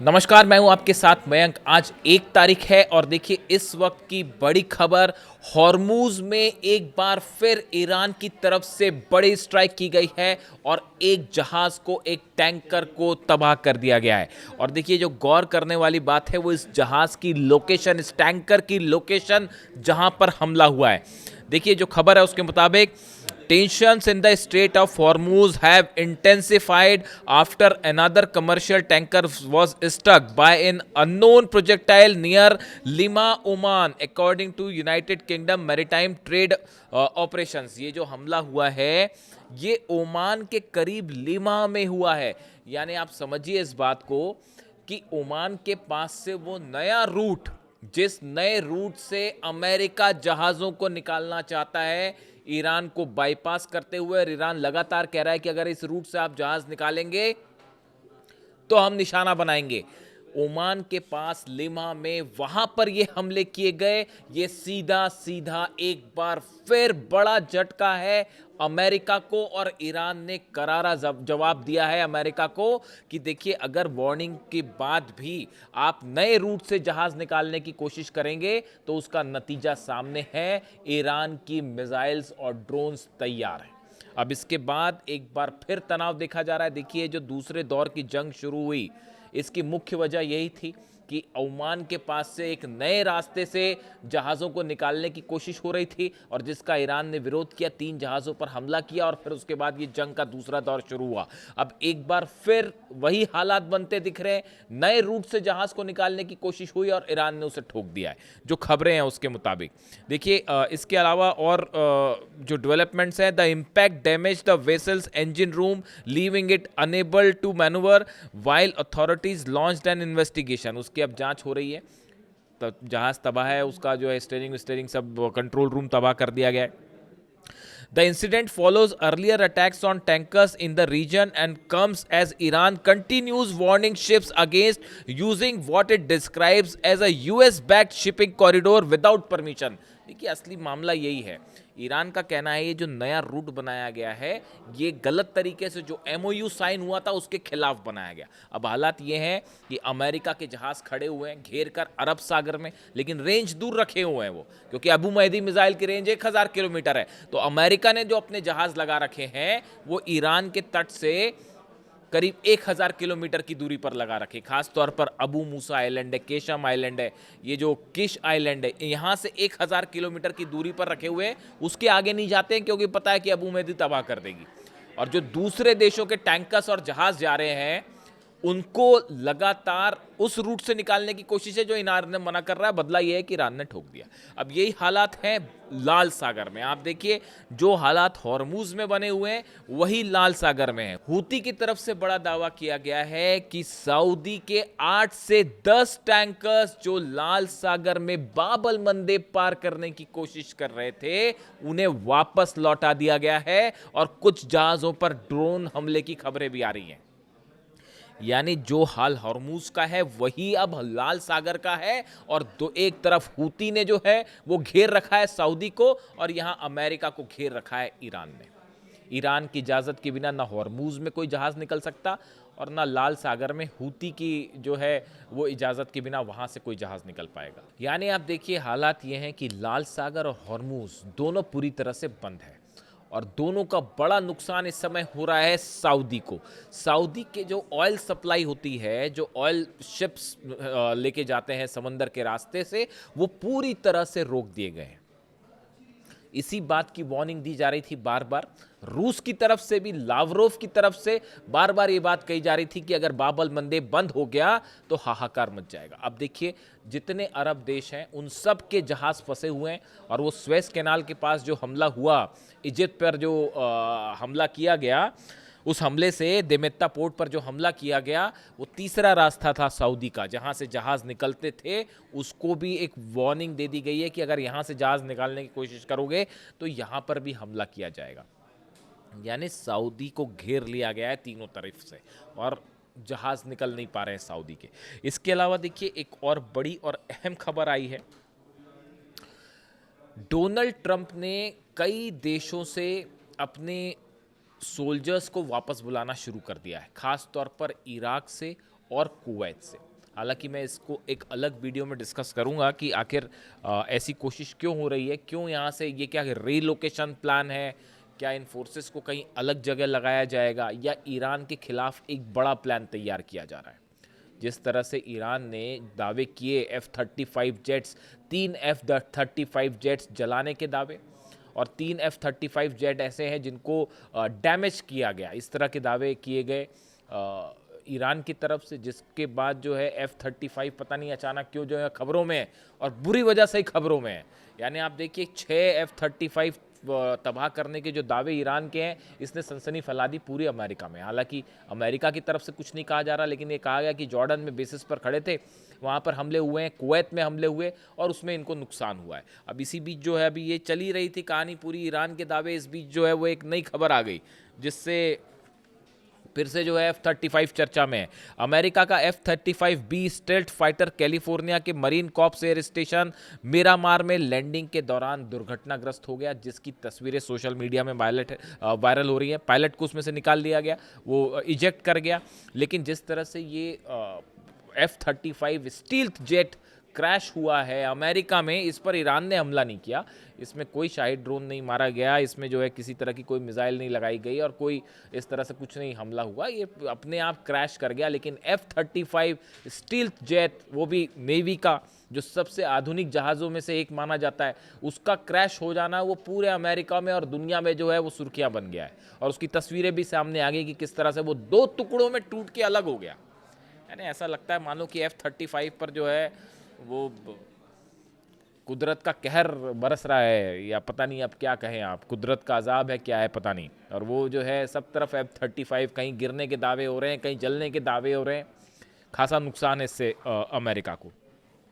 नमस्कार, मैं हूं आपके साथ मयंक। आज 1 तारीख है और देखिए इस वक्त की बड़ी खबर। हॉर्मूज में एक बार फिर ईरान की तरफ से बड़ी स्ट्राइक की गई है और एक जहाज को, एक टैंकर को तबाह कर दिया गया है। और देखिए जो गौर करने वाली बात है वो इस जहाज की लोकेशन, इस टैंकर की लोकेशन जहां पर हमला हुआ है। देखिए जो खबर है उसके मुताबिक tensions in the Strait of Hormuz have intensified after another commercial tanker was struck by an unknown projectile near Lima, Oman, according to United Kingdom Maritime Trade Operations। ये जो हमला हुआ है ये ओमान के करीब लिमा में हुआ है। यानी आप समझिए इस बात को कि ओमान के पास से वो नया रूट, जिस नए रूट से अमेरिका जहाज़ों को निकालना चाहता है, ईरान को बाईपास करते हुए, और ईरान लगातार कह रहा है कि अगर इस रूट से आप जहाज निकालेंगे तो हम निशाना बनाएंगे। ओमान के पास लिमा में वहां पर ये हमले किए गए। ये सीधा सीधा एक बार फिर बड़ा झटका है अमेरिका को, और ईरान ने करारा जवाब दिया है अमेरिका को कि देखिए अगर वार्निंग के बाद भी आप नए रूट से जहाज निकालने की कोशिश करेंगे तो उसका नतीजा सामने है। ईरान की मिसाइल्स और ड्रोन्स तैयार हैं। अब इसके बाद एक बार फिर तनाव देखा जा रहा है। देखिए जो दूसरे दौर की जंग शुरू हुई, इसकी मुख्य वजह यही थी कि ओमान के पास से एक नए रास्ते से जहाज़ों को निकालने की कोशिश हो रही थी और जिसका ईरान ने विरोध किया। 3 जहाज़ों पर हमला किया और फिर उसके बाद ये जंग का दूसरा दौर शुरू हुआ। अब एक बार फिर वही हालात बनते दिख रहे हैं। नए रूट से जहाज़ को निकालने की कोशिश हुई और ईरान ने उसे ठोक दिया है, जो खबरें हैं उसके मुताबिक। देखिए इसके अलावा और जो डेवलपमेंट्स हैं, the impact damage the vessel's engine room, leaving it unable to manoeuvre while authorities launched an investigation. उसकी अब जांच हो रही है। तो जहाज तबाह है, उसका जो है स्टीयरिंग सब कंट्रोल रूम तबाह कर दिया गया है। The incident follows earlier attacks on tankers in the region and comes as Iran continues warning ships against using what it describes as a US-backed shipping corridor without permission। देखिए असली मामला यही है। ईरान का कहना है ये जो नया रूट बनाया गया है ये गलत तरीके से जो एमओयू साइन हुआ था उसके खिलाफ बनाया गया। अब हालात ये हैं कि अमेरिका के जहाज खड़े हुए हैं घेर कर अरब सागर में, लेकिन रेंज दूर रखे हुए हैं वो, क्योंकि अबू महदी मिसाइल की रेंज 1000 किलोमीटर है। तो अमेरिका ने जो अपने जहाज लगा रखे हैं वो ईरान के तट से करीब 1000 किलोमीटर की दूरी पर लगा रखे। खास तौर पर अबू मूसा आइलैंड है, केशम आइलैंड है, ये जो किश आइलैंड है, यहाँ से 1000 किलोमीटर की दूरी पर रखे हुए। उसके आगे नहीं जाते हैं क्योंकि पता है कि अबू महदी तबाह कर देगी। और जो दूसरे देशों के टैंकर्स और जहाज जा रहे हैं उनको लगातार उस रूट से निकालने की कोशिश है जो ईरान ने मना कर रहा है। बदला यह है कि ईरान ने ठोक दिया। अब यही हालात हैं लाल सागर में। आप देखिए जो हालात हॉर्मूज में बने हुए हैं वही लाल सागर में है। हूती की तरफ से बड़ा दावा किया गया है कि सऊदी के 8 से 10 टैंकर्स जो लाल सागर में बाबल मंदेब पार करने की कोशिश कर रहे थे उन्हें वापस लौटा दिया गया है और कुछ जहाजों पर ड्रोन हमले की खबरें भी आ रही हैं। यानी जो हाल हॉर्मूज का है वही अब लाल सागर का है। और दो एक तरफ हूती ने जो है वो घेर रखा है सऊदी को और यहां अमेरिका को घेर रखा है ईरान ने। ईरान की इजाज़त के बिना ना हॉर्मूज में कोई जहाज़ निकल सकता और ना लाल सागर में हूती की जो है वो इजाज़त के बिना वहां से कोई जहाज़ निकल पाएगा। यानी आप देखिए हालात ये हैं कि लाल सागर और हॉर्मूज दोनों पूरी तरह से बंद है और दोनों का बड़ा नुकसान इस समय हो रहा है सऊदी को। सऊदी के जो ऑयल सप्लाई होती है, जो ऑयल शिप्स लेके जाते हैं समंदर के रास्ते से, वो पूरी तरह से रोक दिए गए हैं। इसी बात की वार्निंग दी जा रही थी बार बार। रूस की तरफ से भी, लावरोव की तरफ से बार बार ये बात कही जा रही थी कि अगर बाबल मंदेब बंद हो गया तो हाहाकार मच जाएगा। अब देखिए जितने अरब देश हैं उन सब के जहाज फंसे हुए हैं और वो स्वेज कैनाल के पास जो हमला हुआ, इजिप्ट पर जो हमला किया गया, उस हमले से देमेत्ता पोर्ट पर जो हमला किया गया वो तीसरा रास्ता था सऊदी का जहां से जहाज निकलते थे। उसको भी एक वार्निंग दे दी गई है कि अगर यहां से जहाज निकालने की कोशिश करोगे तो यहां पर भी हमला किया जाएगा। यानी सऊदी को घेर लिया गया है तीनों तरफ से और जहाज निकल नहीं पा रहे हैं सऊदी के। इसके अलावा देखिए एक और बड़ी और अहम खबर आई है। डोनाल्ड ट्रंप ने कई देशों से अपने सोल्जर्स को वापस बुलाना शुरू कर दिया है, खास तौर पर इराक से और कुवैत से। हालांकि मैं इसको एक अलग वीडियो में डिस्कस करूंगा कि आखिर ऐसी कोशिश क्यों हो रही है, क्यों यहाँ से ये क्या रीलोकेशन प्लान है, क्या इन फोर्सेस को कहीं अलग जगह लगाया जाएगा या ईरान के खिलाफ एक बड़ा प्लान तैयार किया जा रहा है। जिस तरह से ईरान ने दावे किए F-35 जेट्स, 3 F-35 जेट्स जलाने के दावे और 3 F-35 जेट ऐसे हैं जिनको डैमेज किया गया, इस तरह के दावे किए गए ईरान की तरफ से, जिसके बाद जो है F-35 पता नहीं अचानक क्यों जो है खबरों में है और बुरी वजह से ही खबरों में है। यानी आप देखिए 6 F-35 तबाह करने के जो दावे ईरान के हैं, इसने सनसनी फैला दी पूरी अमेरिका में। हालांकि अमेरिका की तरफ से कुछ नहीं कहा जा रहा, लेकिन ये कहा गया कि जॉर्डन में बेसिस पर खड़े थे, वहाँ पर हमले हुए हैं, कुवैत में हमले हुए और उसमें इनको नुकसान हुआ है। अब इसी बीच जो है अभी ये चली रही थी कहानी पूरी ईरान के दावे, इस बीच जो है वो एक नई खबर आ गई जिससे फिर से जो है F-35 चर्चा में है। अमेरिका का F-35B स्टेल्थ फाइटर कैलिफोर्निया के marine corps air station Miramar में लैंडिंग के दौरान दुर्घटनाग्रस्त हो गया, जिसकी तस्वीरें सोशल मीडिया में वायरल हो रही हैं। पायलट को उसमें से निकाल दिया गया, वो इजेक्ट कर गया। लेकिन जिस तरह से ये F-35 स्टील्थ जेट क्रैश हुआ है अमेरिका में, इस पर ईरान ने हमला नहीं किया, इसमें कोई शाहिद ड्रोन नहीं मारा गया, इसमें जो है किसी तरह की कोई मिसाइल नहीं लगाई गई और कोई इस तरह से कुछ नहीं हमला हुआ, ये अपने आप क्रैश कर गया। लेकिन F-35 स्टील्थ जेट, वो भी नेवी का जो सबसे आधुनिक जहाज़ों में से एक माना जाता है, उसका क्रैश हो जाना वो पूरे अमेरिका में और दुनिया में जो है वो सुर्खियां बन गया है। और उसकी तस्वीरें भी सामने आ गई कि किस तरह से वो 2 टुकड़ों में टूट के अलग हो गया। यानी ऐसा लगता है मानो कि F-35 पर जो है वो कुदरत का कहर बरस रहा है, या पता नहीं अब क्या कहें आप, कुदरत का अजाब है क्या है पता नहीं। और वो जो है सब तरफ F-35, कहीं गिरने के दावे हो रहे हैं, कहीं जलने के दावे हो रहे हैं, खासा नुकसान है इससे अमेरिका को।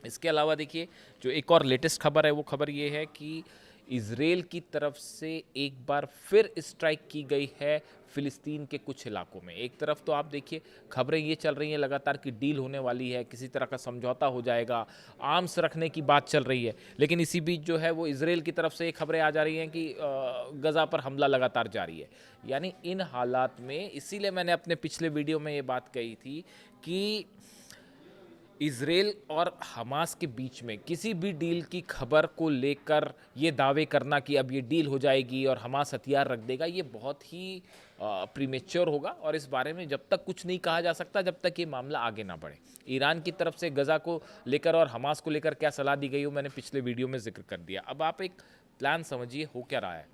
इसके अलावा देखिए जो एक और लेटेस्ट खबर है, वो खबर ये है कि इजराइल की तरफ से एक बार फिर स्ट्राइक की गई है फिलिस्तीन के कुछ इलाकों में। एक तरफ तो आप देखिए खबरें ये चल रही हैं लगातार कि डील होने वाली है, किसी तरह का समझौता हो जाएगा, आर्म्स रखने की बात चल रही है, लेकिन इसी बीच जो है वो इजराइल की तरफ से ये खबरें आ जा रही हैं कि गज़ा पर हमला लगातार जारी है। यानी इन हालात में, इसीलिए मैंने अपने पिछले वीडियो में ये बात कही थी कि इजराइल और हमास के बीच में किसी भी डील की खबर को लेकर ये दावे करना कि अब ये डील हो जाएगी और हमास हथियार रख देगा, ये बहुत ही प्रीमेच्योर होगा। और इस बारे में जब तक कुछ नहीं कहा जा सकता, जब तक ये मामला आगे ना बढ़े। ईरान की तरफ से गज़ा को लेकर और हमास को लेकर क्या सलाह दी गई हो, मैंने पिछले वीडियो में जिक्र कर दिया। अब आप एक प्लान समझिए हो क्या रहा है।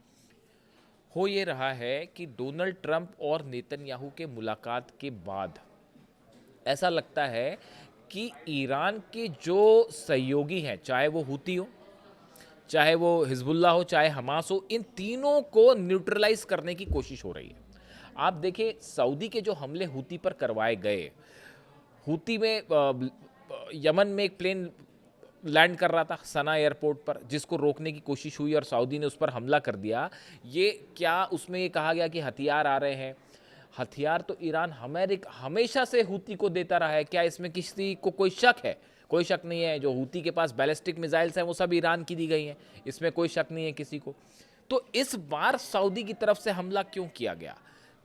हो ये रहा है कि डोनाल्ड ट्रंप और नेतन्याहू के मुलाकात के बाद ऐसा लगता है कि ईरान के जो सहयोगी हैं, चाहे वो हुती हो, चाहे वो हिजबुल्लाह हो, चाहे हमास हो, इन तीनों को न्यूट्रलाइज करने की कोशिश हो रही है। आप देखिए सऊदी के जो हमले हुती पर करवाए गए, हुती में यमन में एक प्लेन लैंड कर रहा था सना एयरपोर्ट पर, जिसको रोकने की कोशिश हुई और सऊदी ने उस पर हमला कर दिया। ये क्या उसमें ये कहा गया कि हथियार आ रहे हैं? हथियार तो ईरान हमेशा से हुती को देता रहा है, क्या इसमें किसी को कोई शक है? कोई शक नहीं है। जो हुती के पास बैलिस्टिक मिसाइल्स हैं वो सब ईरान की दी गई हैं, इसमें कोई शक नहीं है किसी को। तो इस बार सऊदी की तरफ से हमला क्यों किया गया?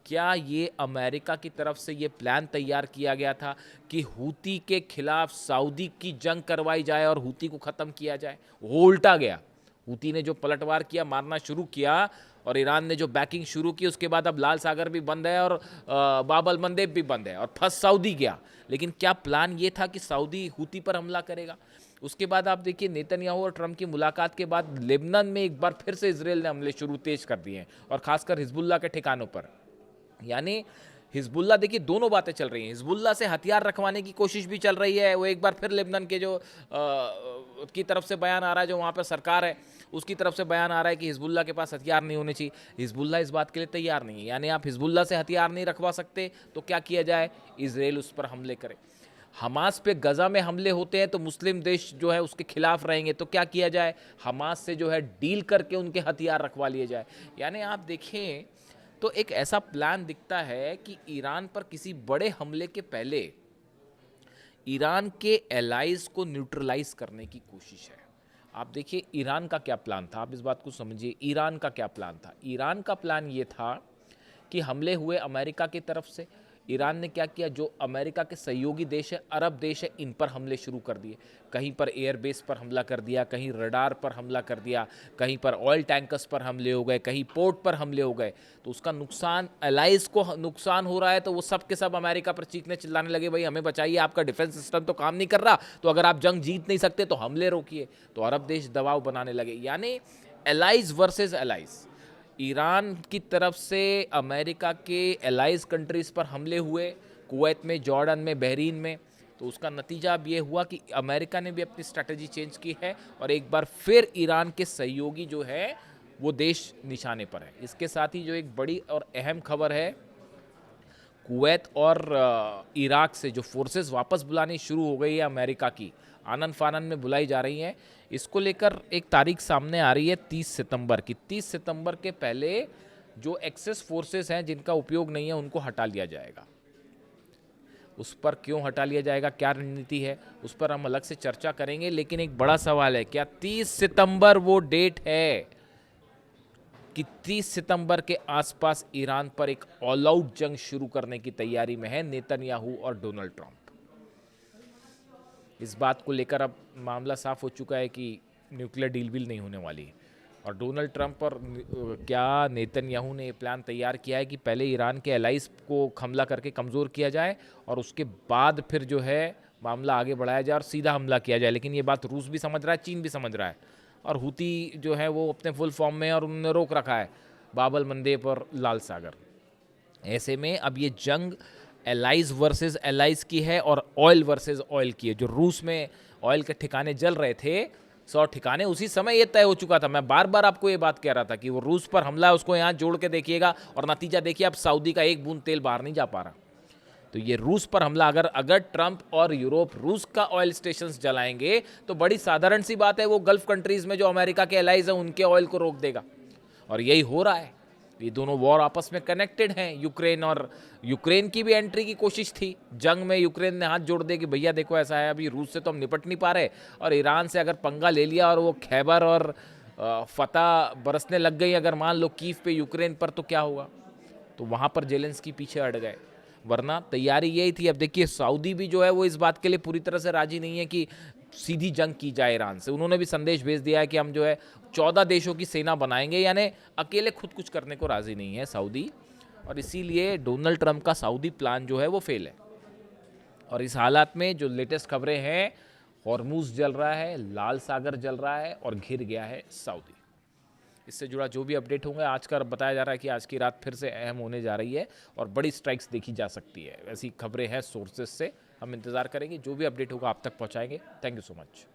क्या ये अमेरिका की तरफ से ये प्लान तैयार किया गया था कि हुती के खिलाफ सऊदी की जंग करवाई जाए और हुती को ख़त्म किया जाए? वो उल्टा गया। हुती ने जो पलटवार किया, मारना शुरू किया, और ईरान ने जो बैकिंग शुरू की, उसके बाद अब लाल सागर भी बंद है और बाबल मंदेब भी बंद है और फंस सऊदी गया। लेकिन क्या प्लान ये था कि सऊदी हुती पर हमला करेगा? उसके बाद आप देखिए नेतन्याहू और ट्रंप की मुलाकात के बाद लेबनान में एक बार फिर से इजराइल ने हमले शुरू तेज कर दिए हैं, और खासकर हिजबुल्लाह के ठिकानों पर। यानी हिजबुल्लाह, देखिए दोनों बातें चल रही हैं। हिजबुल्लाह से हथियार रखवाने की कोशिश भी चल रही है, वो एक बार फिर लेबनान के जो की तरफ से बयान आ रहा है, जो वहाँ पर सरकार है उसकी तरफ से बयान आ रहा है कि हिजबुल्लाह के पास हथियार नहीं होने चाहिए। हिजबुल्लाह इस बात के लिए तैयार नहीं है। यानी आप हिजबुल्लाह से हथियार नहीं रखवा सकते तो क्या किया जाए? इजराइल उस पर हमले करे। हमास पे गज़ा में हमले होते हैं तो मुस्लिम देश जो है उसके खिलाफ रहेंगे, तो क्या किया जाए? हमास से जो है डील करके उनके हथियार रखवा लिए जाए। यानी आप देखें तो एक ऐसा प्लान दिखता है कि ईरान पर किसी बड़े हमले के पहले ईरान के एलाइज को न्यूट्रलाइज करने की कोशिश है। आप देखिए ईरान का क्या प्लान था, आप इस बात को समझिए। ईरान का क्या प्लान था? ईरान का प्लान ये था कि हमले हुए अमेरिका की तरफ से, ईरान ने क्या किया, जो अमेरिका के सहयोगी देश है, अरब देश है, इन पर हमले शुरू कर दिए। कहीं पर एयरबेस पर हमला कर दिया, कहीं रडार पर हमला कर दिया, कहीं पर ऑयल टैंकर्स पर हमले हो गए, कहीं पोर्ट पर हमले हो गए। तो उसका नुकसान एलाइज को नुकसान हो रहा है, तो वो सब के सब अमेरिका पर चीखने चिल्लाने लगे, भाई हमें बचाइए, आपका डिफेंस सिस्टम तो काम नहीं कर रहा, तो अगर आप जंग जीत नहीं सकते तो हमले रोकिए। तो अरब देश दबाव बनाने लगे, यानी एलाइज वर्सेस एलाइज। ईरान की तरफ से अमेरिका के एलाइज कंट्रीज़ पर हमले हुए, कुवैत में, जॉर्डन में, बहरीन में। तो उसका नतीजा अब ये हुआ कि अमेरिका ने भी अपनी स्ट्रैटेजी चेंज की है और एक बार फिर ईरान के सहयोगी जो है वो देश निशाने पर है। इसके साथ ही जो एक बड़ी और अहम खबर है, कुवैत और इराक से जो फोर्सेस वापस बुलानी शुरू हो गई है अमेरिका की, आनन फानन में बुलाई जा रही हैं। इसको लेकर एक तारीख सामने आ रही है 30 सितंबर की। 30 सितंबर के पहले जो एक्सेस फोर्सेस हैं जिनका उपयोग नहीं है उनको हटा लिया जाएगा। उस पर क्यों हटा लिया जाएगा, क्या रणनीति है, उस पर हम अलग से चर्चा करेंगे। लेकिन एक बड़ा सवाल है, क्या 30 सितंबर वो डेट है कि 30 सितंबर के आसपास ईरान पर एक ऑल आउट जंग शुरू करने की तैयारी में है नेतन्याहू और डोनाल्ड ट्रंप। इस बात को लेकर अब मामला साफ हो चुका है कि न्यूक्लियर डील भी नहीं होने वाली है। और डोनाल्ड ट्रंप और क्या नेतन्याहू ने प्लान तैयार किया है कि पहले ईरान के एलाइज को हमला करके कमज़ोर किया जाए और उसके बाद फिर जो है मामला आगे बढ़ाया जाए और सीधा हमला किया जाए। लेकिन ये बात रूस भी समझ रहा है, चीन भी समझ रहा है, और हूती जो है वो अपने फुल फॉर्म में, और उन्होंने रोक रखा है बाबल मंदेब और लाल सागर। ऐसे में अब ये जंग एलाइज वर्सेस एलाइज की है और ऑयल वर्सेस ऑयल की है। जो रूस में ऑयल के ठिकाने जल रहे थे, 100 ठिकाने, उसी समय ये तय हो चुका था। मैं बार बार आपको ये बात कह रहा था कि वो रूस पर हमला है, उसको यहाँ जोड़ के देखिएगा, और नतीजा देखिए, अब सऊदी का एक बूंद तेल बाहर नहीं जा पा रहा। तो ये रूस पर हमला, अगर ट्रंप और यूरोप रूस का ऑयल स्टेशंस जलाएंगे तो बड़ी साधारण सी बात है, वो गल्फ कंट्रीज में जो अमेरिका के एलाइज हैं उनके ऑयल को रोक देगा। और यही हो रहा है। ये दोनों वॉर आपस में कनेक्टेड हैं। यूक्रेन की भी एंट्री की कोशिश थी जंग में। यूक्रेन ने हाथ जोड़ दिए कि भैया देखो ऐसा है, अभी रूस से तो हम निपट नहीं पा रहे, और ईरान से अगर पंगा ले लिया और वो खैबर और फतह बरसने लग गई, अगर मान लो कीव पे यूक्रेन पर, तो क्या होगा। तो वहाँ पर जेलेंस्की पीछे अड़ गए, वरना तैयारी यही थी। अब देखिए सऊदी भी जो है वो इस बात के लिए पूरी तरह से राजी नहीं है कि सीधी जंग की जाए ईरान से। उन्होंने भी संदेश भेज दिया है कि हम जो है 14 देशों की सेना बनाएंगे, यानी अकेले खुद कुछ करने को राजी नहीं है सऊदी। और इसीलिए डोनाल्ड ट्रंप का सऊदी प्लान जो है वो फेल है। और इस हालात में जो लेटेस्ट खबरें हैं, हॉर्मूज जल रहा है, लाल सागर जल रहा है और घिर गया है सऊदी। इससे जुड़ा जो भी अपडेट होंगे, आज का बताया जा रहा है कि आज की रात फिर से अहम होने जा रही है और बड़ी स्ट्राइक्स देखी जा सकती है। ऐसी खबरें हैं सोर्सेस से, हम इंतज़ार करेंगे, जो भी अपडेट होगा आप तक पहुंचाएंगे। Thank you so much.